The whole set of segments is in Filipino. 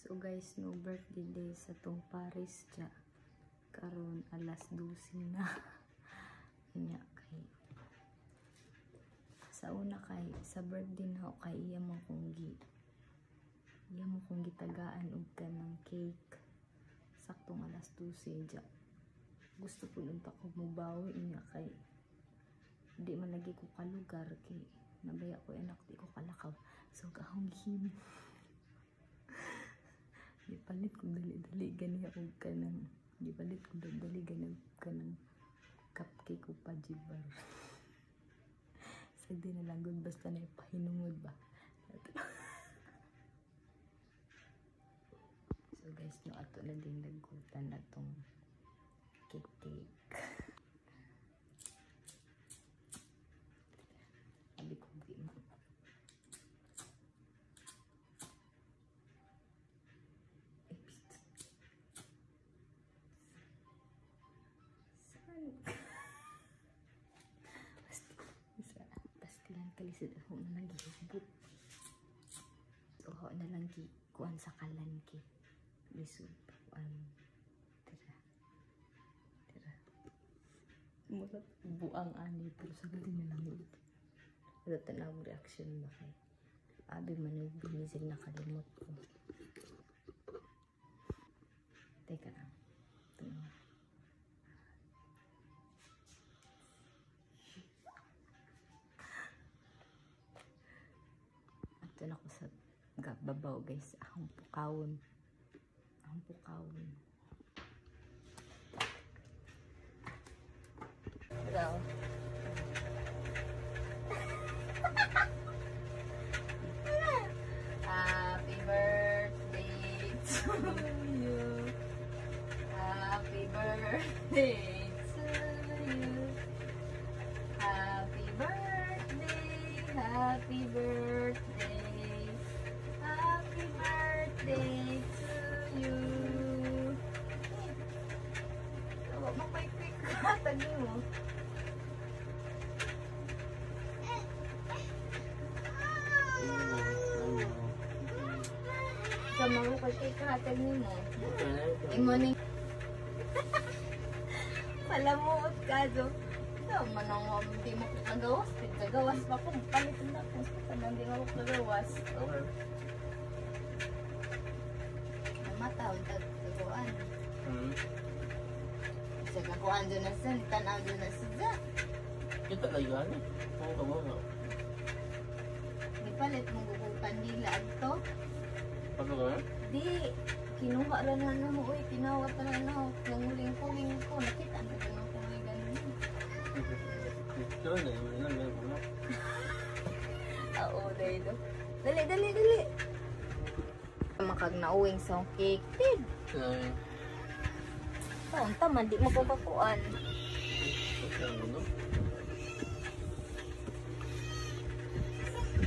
So guys, no birthday day sa tong Paris dya. Karon alas 12 na. Nya kay sa una kay sa birthday na kay iya mo kong gitagaan og kanang cake. Saktong alas 12 dya. Gusto po unta ko mubawi niya kay di man lagi ko kalugar kay nabaya ko anak di ko kalakaw. So kahong him. Gipalit ko dali-dali gani ako kanang gipalit ko dali gani kanang cupcake ko pa jibar. Sagdi na lang gud basta na pahinungod ba. So guys, no ato na din nagkutan na tong cake. Abi ko di mo. Pastilan kalisod ako na lang gihubot. Ako na lang kuan sa kalan ki. Lisod tira. Murat buang ani pero sa gali na lang yun. Pero tanawang reaction ba kay abi man yung binisil na kalimot ko. Teka lang. Tanaw. Ato na ko sa babaw guys. Ahong pukawon. Daw. Happy birthday to you. Happy birthday to you. Happy birthday. Happy birthday. Happy birthday to you. Tawa mo pa quick ka tagi mo. Sama mo kasi katag mo. Imo ni. Palamuot ka do. So manang hindi mo kagawas, kagawas pa ko palit na ko. Tanang di mo kagawas. Okay. Mata untag tuguan. Sa kakuan do na sa tanaw do na sa. Kita lagi ani. Oo mo. Palit mo gugupan nila adto. Ano ba? Di, kinuha rin na mo, uy, tinawat na na, nanguling-kuling ko, nakita na ka ng kulay ganun. Ito na, yun lang, yun lang. Oo, dali. Dali. Makag nauwing sa cake, tid. Taon, taman, di mo papakuan.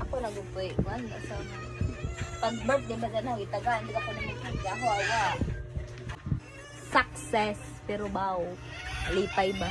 Ako nagupoy, man, nasama. Pag birthday ba na itagaan, hindi ako naman kagawa. Success, pero bao, lipay ba?